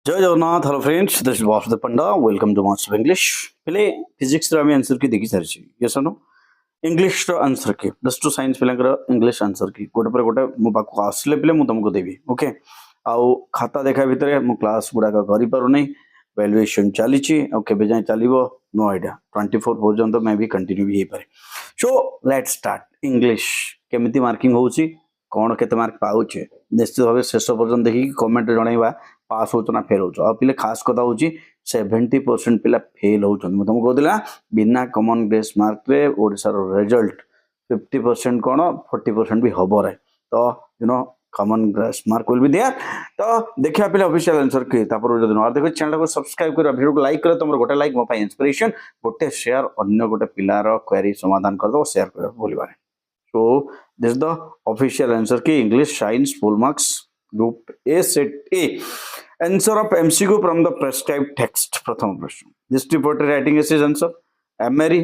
जय Jagannath hello friends this is Vasudev Panda welcome to Master English पहले physics रे आमे आंसर की देखि सारछि यस नो इंग्लिश रो आंसर की प्लस टू साइंस पिलांकर इंग्लिश आंसर की गोटे पर गोटे मो पाखु आसले पिले मु तुमको देबी ओके आउ खाता देखा भितरे मु क्लास गुडा का करि पारु नै वैल्यूएशन चलीछि आ केबे जाय चलिबो नो आईडिया 24 पर्यंत मे भी कंटिन्यू भी हे पारे सो लेट्स स्टार्ट इंग्लिश केमिति मार्किंग होउछि कोन केते मार्क पाउछे निश्चित भाव शेष पर्यंत देखि कमेंट जणाइबा पास हो ना फेल हो पिले खास कथा हूँ 70% पिला फेल हो तुमको कहला बिना कॉमन ग्रेस मार्क रे ओडिशार रिजल्ट 50% कौन 40% भी हम रे तो you know common grace mark will be there तो देखिया पिले ऑफिशियल आंसर के तापर जदि न देखो चैनल को सब्सक्राइब कर वीडियो को लाइक कर तुम गोटे लाइक मो पाई इंस्पिरेशन गोटे शेयर अन्य गोटे पिलार क्वेरी समाधान कर दो शेयर कर बोलिबारे so this is the official answer की English Science full marks group A set A answer of MCQ from the prescribed text प्रथम प्रश्न this reported writing is his answer Mary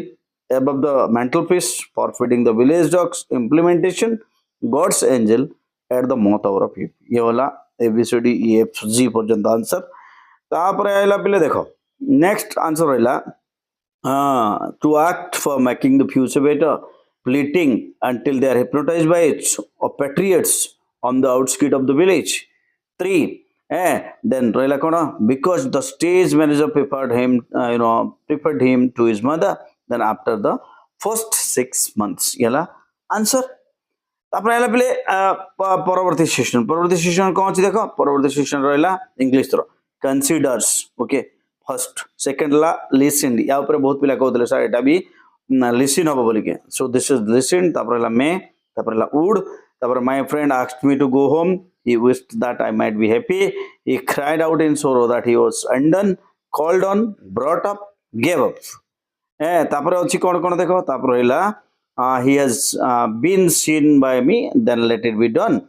above the mantelpiece for feeding the village dogs implementation God's angel at the mouth hour of hip ये वाला ABCD EFG पर्यंत answer तापर आइला पिले देखो next answer रहिला to act for making the future better pleading until they are hypnotized by it or patriots on the outskirts of the village. 3. Then Royla Kona, because the stage manager preferred him to his mother. Then after the first 6 months, yala answer. तापर आइला पिले परवर्ती session कौन अछि देखो परवर्ती session रहला English रो considers okay first second ला listen या ऊपर बहुत पिला कहउतले सर एटा भी लिसन हबो बोली के सो दिस इज लिसन तापर ला मे तापर ला वुड तापर my friend asked me to go home he wished that I might be happy he cried out in sorrow that he was undone called on brought up gave up तापर अछि कोन कोन देखो तापर रहला he has been seen by me then let it be done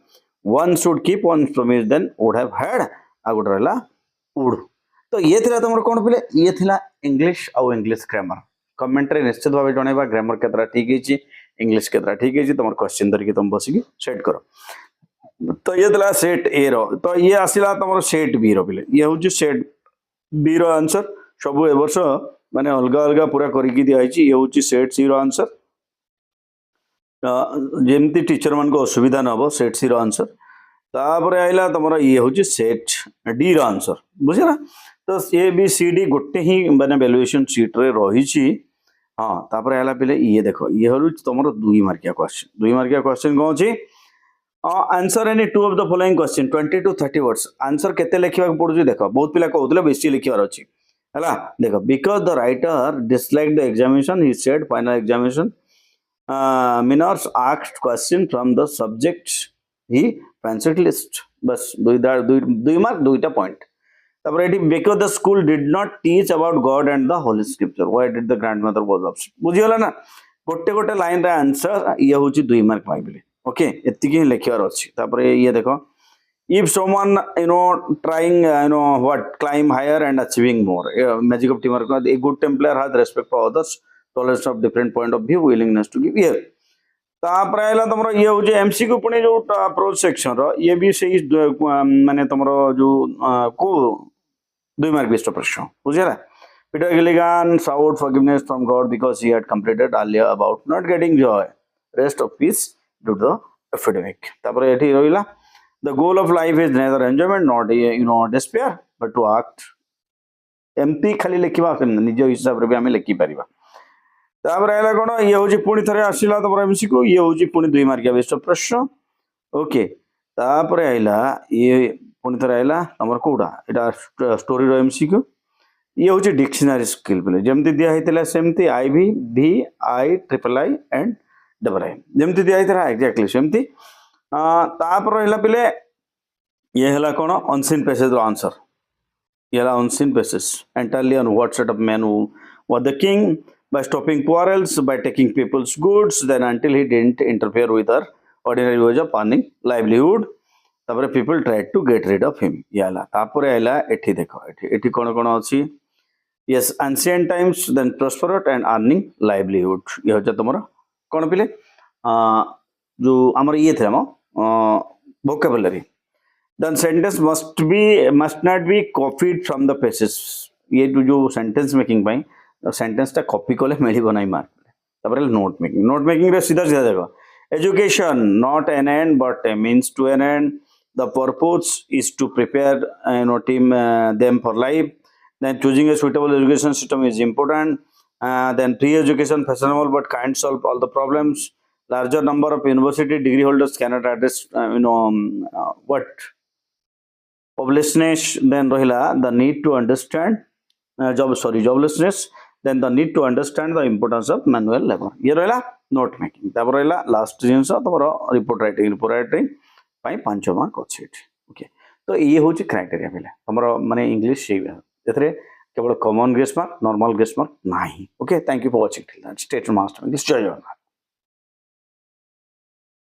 one should keep one's promise then would have had a good रहला would तो ये थिला तमर कोन पिले ये थिला इंग्लिश और इंग्लिश ग्रामर कमेंट रे निश्चित भाव जणेबा ग्रामर केतरा ठीक है इंग्लिश केतरा ठीक है तुम क्वेश्चन धरिक तुम बसिक सेट करो तो ये दिला सेट ए रो तो ये आसिला तुम सेट बी रो पिले ये हूँ सेट बी रो आंसर सब ए वर्ष माने अलग अलग पूरा करिकी दिया है ये हूँ सेट सी रो आंसर जेमती टीचर मान को असुविधा न हो सेट सी रो आंसर तापर आइला तुम ये हूँ सेट डी रो आंसर बुझे तो ए बी सी डी गोटे ही माने वैल्यूएशन शीट रे रही हाँ तापर आइला पिले ये देखो ये हूँ तुम 2 मार्किया क्वेश्चन कौन अच्छी answer any 2 of the following question 20 to 30 words answer केते लिखा पड़ुछि देखो बहुत पिला कहउतले बेसी लिखिबार अछि हला देखो because the writer dislike the examination he said final examination miners asked question from the subject he fancied list बस दुई मार्क दुईटा पॉइंट तापर एटी because the school did not teach about God and the holy scripture why did the grandmother was upset बुझियला ना गोटे गोटे line रे आंसर ये होची 2 मार्क पाइबले ओके एति की लिखिबार अछि तापर ये देखो if someone trying what climb higher and achieving more magic of teamwork a good team player has respect for others tolerance of different point of view willingness to give here तापर आइला तुमरो ये हो जे MCQ पुनी जो approach section रो ये भी सही माने तुमरो जो को 2 मार्क बेस्ट प्रश्न बुझिला Peter Gilligan sought forgiveness from God because he had completed earlier about not getting joy rest of peace due to the epidemic तापर एठी रहिला the goal of life is neither enjoyment not despair but to act MP खाली लिखिबा निज हिसाब रे भी हमें लिखि परिबा तापर आइला कोन ये होची पुणी थरे आसिला तमर एमसीक्यू ये होची पुणी 2 मार्किया बेस्ट प्रश्न ओके तापर आइला ये पुणी थरे आइला तमर कोडा एटा स्टोरी रो एमसीक्यू ये होची डिक्शनरी स्किल पले जेमति दिया हेतला सेमति आईवी भी I triple I and double I जेमति दिया हेतला एग्जैक्टली सेमति तापर रहला पले ये हला कोन अनसीन पैसेज रो आंसर ये हला unseen passage entirely on what set of man who were the king by stopping quarrels by taking people's goods then until he didn't interfere with her ordinary ways of earning livelihood तापर people tried to get rid of him याला तापर आइला एठी देखो एठी कोन कोन अछि yes ancient times then prosperous and earning livelihood ये हो तमरा कोन पिले जो हमर ये थे हम vocabulary then sentence must not be copied from the pages ये जो सेंटेंस मेकिंग पाई सेंटेंस टा कॉपी कले मिलिबो नाही मार्क तापर नोट मेकिंग रे सीधा सीधा देखो education not an end but a means to an end the purpose is to prepare team them for life then choosing a suitable education system is important then pre-education fashionable but can't solve all the problems larger number of university degree holders cannot address what joblessness then rahila the need to understand joblessness then the need to understand the importance of manual labor ये रहला note making तापर रहला last जिंस तमरो report writing पाई 5 mark अछि okay तो ये होची criteria भेले तमरो माने इंग्लिश से जेतरे केवल common grace mark normal grace mark नाही okay thank you for watching till that stay to Master English जय जगन्नाथ।